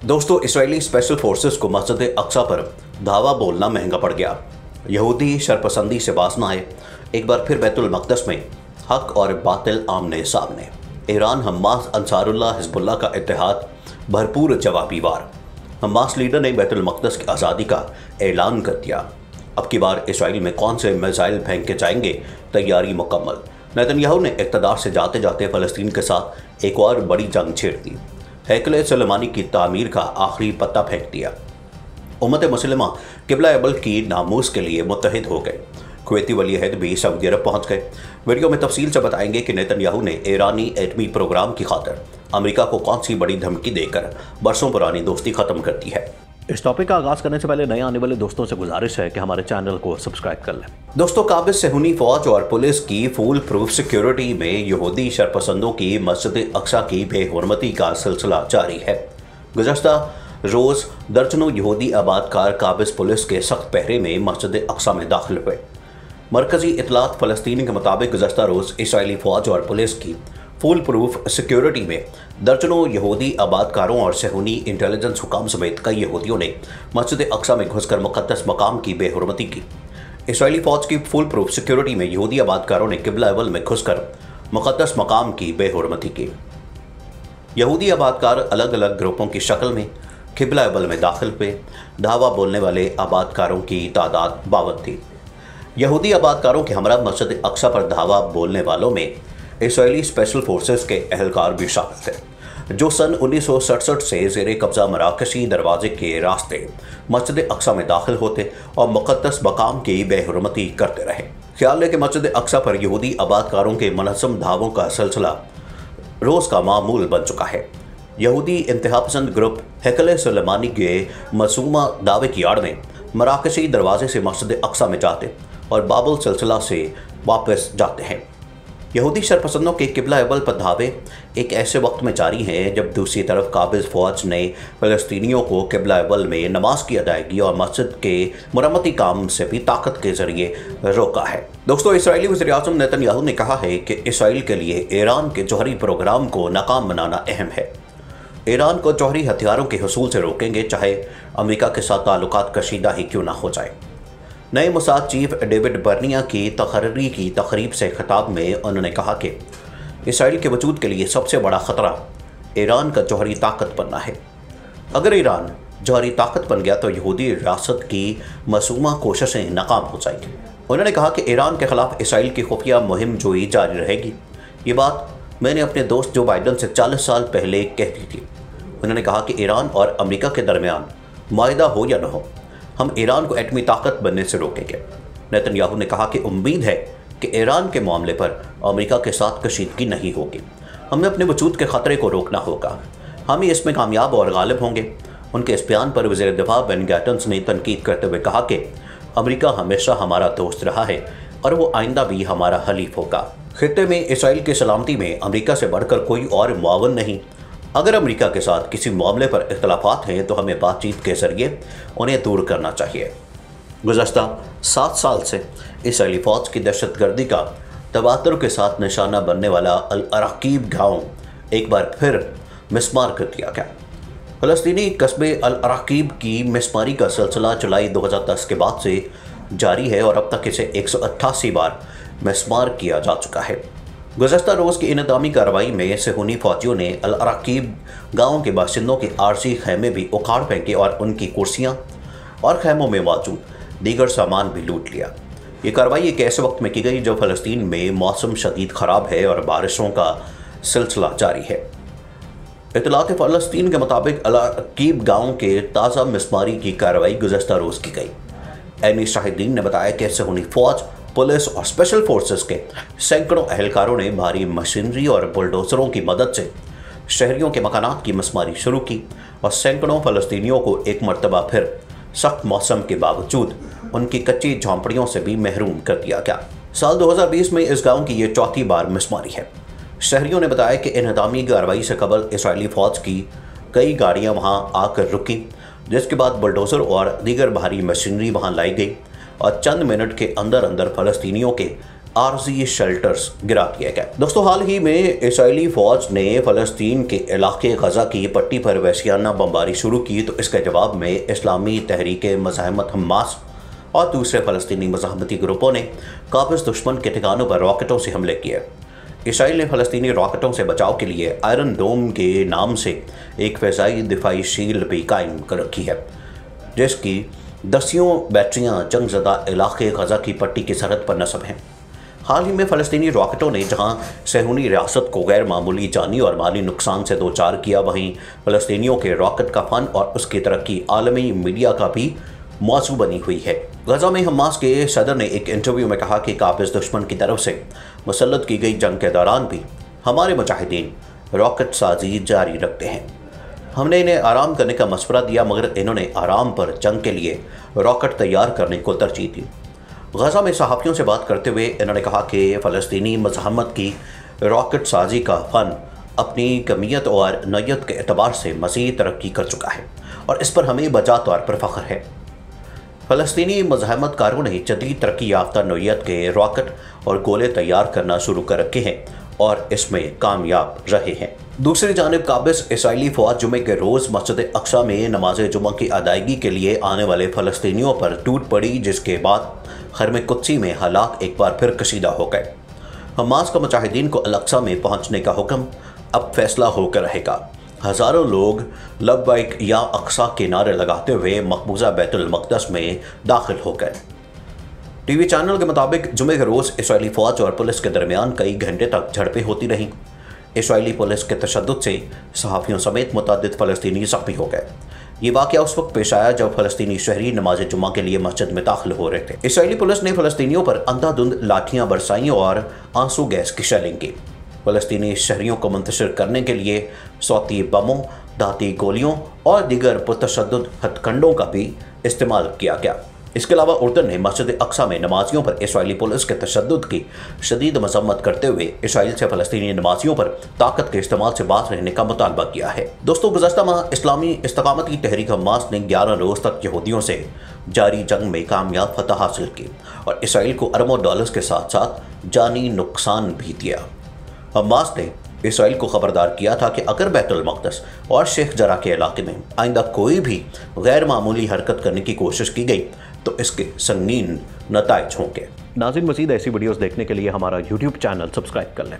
दोस्तों, Israeli special forces को मस्जिद अक्सा पर धावा बोलना महंगा पड़ गया। यहूदी शरपसंदी से बाज न आए। एक बार फिर बैतुल मक़दस में हक और बातिल आमने सामने। ईरान हमास अंसारुल्लाह हिजबुल्लाह का इत्तेहाद भरपूर जवाबी वार। हमास लीडर ने बैतुल मक़दस की आज़ादी का ऐलान कर दिया। अब की बार इसराइल में कौन से मिसाइल फेंके जाएंगे, तैयारी मुकम्मल। नेतन्याहू ने इक़्तिदार से जाते जाते फ़लस्तीन के साथ एक और बड़ी जंग छेड़ दी। हैकल सुलेमानी की तामीर का आखिरी पत्ता फेंक दिया। उम्मत मुस्लिमा क़िबला अबल की नामूस के लिए मुत्तहिद हो गए। कुवैती वली अहद भी सऊदी अरब पहुँच गए। वीडियो में तफसील से बताएंगे कि नेतन्याहू ने ईरानी एटमी प्रोग्राम की खातिर अमेरिका को कौन सी बड़ी धमकी देकर बरसों पुरानी दोस्ती ख़त्म कर दी है। इस टॉपिक का आगाज़ करने से पहले नए आने वाले दोस्तों से गुजारिश है कि हमारे चैनल को सब्सक्राइब कर लें। दोस्तों, काबिज सेहूनी फौज और पुलिस की फुल प्रूफ सिक्योरिटी में यहूदी शरपसंदों की मस्जिद अक्सा की बेहुरमती का सिलसिला जारी है। गुज़श्ता रोज़ दर्जनों यहूदी आबादकार काबिज पुलिस के सख्त पहरे में मस्जिद अक्सा में दाखिल हुए। मरकज़ी इतलात फ़लस्तीन के मुताबिक गुज़श्ता रोज़ इसराइली फ़ौज और पुलिस की फुल प्रूफ सिक्योरिटी में दर्जनों यहूदी आबादकारों और सेहूनी इंटेलिजेंस हुकाम समेत कई यहूदियों ने मस्जिद अक्सा में घुसकर मुक़द्दस मकाम की बेहुरमती की। इसराइली फ़ौज की फुल प्रूफ सिक्योरिटी में यहूदी आबादकारों ने क़िबला अवल में घुसकर मुक़द्दस मकाम की बेहुरमती की। यहूदी आबादकार अलग अलग ग्रुपों की शक्ल में क़िबला अवल में दाखिल हुए। धावा बोलने वाले आबादकारों की तादाद 52 थी। यहूदी आबादकारों के हमरा मस्जिद अक्सा पर धावा बोलने वालों में इसराइली स्पेशल फोर्सेस के अहलकार भी शामिल थे, जो सन 1967 से ज़ेरे कब्ज़ा मराकशी दरवाजे के रास्ते मस्जिद अक्सा में दाखिल होते और मुक़द्दस मकाम की बेहुरमती करते रहे। ख्याल है कि मस्जिद अक्सा पर यहूदी आबादकारों के मुनज़्ज़म धावों का सिलसिला रोज़ का मामूल बन चुका है। यहूदी इंतहापसंद ग्रुप हैकल सुलेमानी के मसूमा दावे की आड़ में मराकशी दरवाजे से मस्जिद अक्सा में जाते और बाबुल सिलसिला से वापस जाते हैं। यहूदी शरपसंदों के क़िबला अवल पर धावे एक ऐसे वक्त में जारी हैं जब दूसरी तरफ काबिज फ़ौज ने फ़लस्तीनियों को क़िबला अवल में नमाज की अदायगी और मस्जिद के मुरम्मती काम से भी ताकत के ज़रिए रोका है। दोस्तों, इसराइली वज़ीर-ए-आज़म नेतन्याहू ने कहा है कि इसराइल के लिए ईरान के जौहरी प्रोग्राम को नाकाम बनाना अहम है। ईरान को जौहरी हथियारों के हुसूल से रोकेंगे, चाहे अमेरिका के साथ ताल्लुकात कशीदा ही क्यों ना हो जाए। नए मोसाद चीफ डेविड बर्निया की तकर्री की तकरीब से खिताब में उन्होंने कहा कि इसराइल के वजूद के लिए सबसे बड़ा ख़तरा ईरान का जौहरी ताकत बनना है। अगर ईरान जौहरी ताकत बन गया तो यहूदी रियासत की मासूमा कोशिशें नाकाम हो जाएंगी। उन्होंने कहा कि ईरान के ख़िलाफ़ इसराइल की खुफिया मुहिम जोई जारी रहेगी। ये बात मैंने अपने दोस्त जो बाइडन से 40 साल पहले कह दी थी। उन्होंने कहा कि ईरान और अमेरिका के दरमियान मायदा हो या न हो, हम ईरान को एटमी ताकत बनने से रोकेंगे। नेतन्याहू ने कहा कि उम्मीद है कि ईरान के मामले पर अमेरिका के साथ कशीदगी नहीं होगी। हमें अपने वजूद के ख़तरे को रोकना होगा। हम ही इसमें कामयाब और गालिब होंगे। उनके इस बयान पर वज़ीर दिफा बेन गैटन्स ने तनकीद करते हुए कहा कि अमेरिका हमेशा हमारा दोस्त रहा है और वो आइंदा भी हमारा हलीफ होगा। खित्ते में इसराइल की सलामती में अमेरिका से बढ़कर कोई और मुआवन नहीं। अगर अमेरिका के साथ किसी मामले पर इख्तलाफात हैं तो हमें बातचीत के ज़रिए उन्हें दूर करना चाहिए। गुज़श्ता 7 साल से इसराइली फ़ौज की दहशतगर्दी का तवातुर के साथ निशाना बनने वाला अल अराकीब गाँव एक बार फिर मिसमार कर दिया गया। फ़लस्तीनी कस्बे अल अराकीब की मिसमारी का सिलसिला जुलाई 2010 के बाद से जारी है और अब तक इसे 188 बार मिसमार किया जा चुका है। गुज़श्ता रोज़ की इनदामी कार्रवाई में सेहूनी फ़ौजियों ने अल अराकीब गाँव के बाशिंदों के आरसी खैमे भी उखाड़ फेंके और उनकी कुर्सियाँ और खैमों में मौजूद दीगर सामान भी लूट लिया। ये कार्रवाई एक ऐसे वक्त में की गई जब फ़लस्तीन में मौसम शदीद ख़राब है और बारिशों का सिलसिला जारी है। इत्तलात फ़लस्तीन के मुताबिक अल अराकीब गाँव के ताज़ा मिसमारी की कार्रवाई गुज़श्ता रोज़ की गई। ऐनी शाहिदीन ने बताया कि सेहूनी फ़ौज, पुलिस और स्पेशल फोर्सेस के सैकड़ों अहलकारों ने भारी मशीनरी और बुलडोज़रों की मदद से शहरियों के मकानात की मसमारी शुरू की और सैकड़ों फ़लस्तीनियों को एक मरतबा फिर सख्त मौसम के बावजूद उनकी कच्ची झोंपड़ियों से भी महरूम कर दिया गया। साल 2020 में इस गाँव की ये चौथी बार मसमारी है। शहरियों ने बताया कि इन्हदामी कार्रवाई से कबल इसराइली फ़ौज की कई गाड़ियाँ वहाँ आकर रुकी, जिसके बाद बुलडोज़र और दीगर भारी मशीनरी वहाँ लाई गई और चंद मिनट के अंदर अंदर फ़लस्तीनियों के आरजी शेल्टर्स गिरा दिए गए। दोस्तों, हाल ही में इसराइली फौज ने फ़लस्तीन के इलाके गजा की पट्टी पर वहशियाना बमबारी शुरू की, तो इसके जवाब में इस्लामी तहरीक मज़ाहमत हमास और दूसरे फ़लस्तीनी मज़ाहमती ग्रुपों ने काबिज़ दुश्मन के ठिकानों पर रॉकेटों से हमले किए। इसराइल ने फ़लस्तीनी रॉकेटों से बचाव के लिए आयरन डोम के नाम से एक फ़िज़ाई दिफाई शील्ड भी कायम कर रखी है, जिसकी दसियों बैटरियां जंगज़दा इलाके गजा की पट्टी की सरहद पर नस्ब हैं। हाल ही में फ़लस्तीनी रॉकेटों ने जहां सहूनी रियासत को गैर मामूली जानी और माली नुकसान से दो चार किया, वहीं फ़लस्तीनियों के रॉकेट का फ़न और उसकी तरक्की आलमी मीडिया का भी मौजू बनी हुई है। गजा में हमास के सदर ने एक इंटरव्यू में कहा कि काबिज़ दुश्मन की तरफ से मुसल्लत की गई जंग के दौरान भी हमारे मुजाहिदीन रॉकेट साजी जारी रखते हैं। हमने इन्हें आराम करने का मशवरा दिया, मगर इन्होंने आराम पर जंग के लिए रॉकेट तैयार करने को तरजीह दी। गजा में सहाफ़ियों से बात करते हुए इन्होंने कहा कि फ़लस्तीनी मज़ाहमत की रॉकेट साजी का फ़न अपनी कमियत और नौयत के एतबार से मज़ीद तरक्की कर चुका है और इस पर हमें बजा तौर पर फ़ख्र है। फ़लस्तीनी मज़ाहमत कारों ने जदीद तरक्की याफ्ता नौयत के रॉकेट और गोले तैयार करना शुरू कर रखे हैं और इसमें कामयाब रहे हैं। दूसरी जानिब काबिज़ इसराइली फ़ौज जुमे के रोज़ मस्जिद अक्सा में नमाज जुमा की अदायगी के लिए आने वाले फ़लस्तीनियों पर टूट पड़ी, जिसके बाद खरम कुद्सी में हालात एक बार फिर कशीदा हो गए। हमास का मुजाहिदीन को अल-अक्सा में पहुंचने का हुक्म अब फैसला होकर रहेगा। हज़ारों लोग लब्बैक या अक्सा के नारे लगाते हुए मकबूजा बैतुल मक़दस में दाखिल हो गए। टीवी चैनल के मुताबिक जुमे के रोज़ इसराइली फ़ौज और पुलिस के दरमियान कई घंटे तक झड़पें होती रहीं। इसराइली पुलिस के तशद्दुद से सहाफ़ियों समेत मुतअद्दिद फ़लस्तीनी ज़ख्मी हो गए। ये वाक़या उस वक्त पेश आया जब फ़लस्तीनी शहरी नमाज जुमा के लिए मस्जिद में दाखिल हो रहे थे। इसराइली पुलिस ने फ़लस्तीनियों पर अंधाधुंध लाठियाँ बरसाईं और आंसू गैस की शेलिंग की। फ़लस्तीनी शहरियों को मुंतशिर करने के लिए सौती बमों, दाती गोलियों और दीगर पुरतशद्दुद हथकंडों का भी इस्तेमाल किया गया। इसके अलावा उर्दन ने मस्जिद अक्सा में नमाजियों पर इसराइली पुलिस के तशद्दुद की शदीद मज़म्मत करते हुए इसराइल से फ़लस्तीनी नमाजियों पर ताकत के इस्तेमाल से बात रहने का मुतालबा किया है। दोस्तों, गुज़श्ता माह इस्लामी इस्तकामती तहरीक हमास ने 11 रोज़ तक यहूदियों से जारी जंग में कामयाब फतह हासिल की और इसराइल को अरबों डॉलर्स के साथ साथ जानी नुकसान भी दिया। हमास ने इसराइल को खबरदार किया था कि अगर बैतुल मक़दस और शेख जरा के इलाके में आइंदा कोई भी गैर मामूली हरकत करने की कोशिश की गई तो इसके संगीन नताइज होंगे। नाज़रीन, मज़ीद ऐसी वीडियोस देखने के लिए हमारा YouTube चैनल सब्सक्राइब कर लें।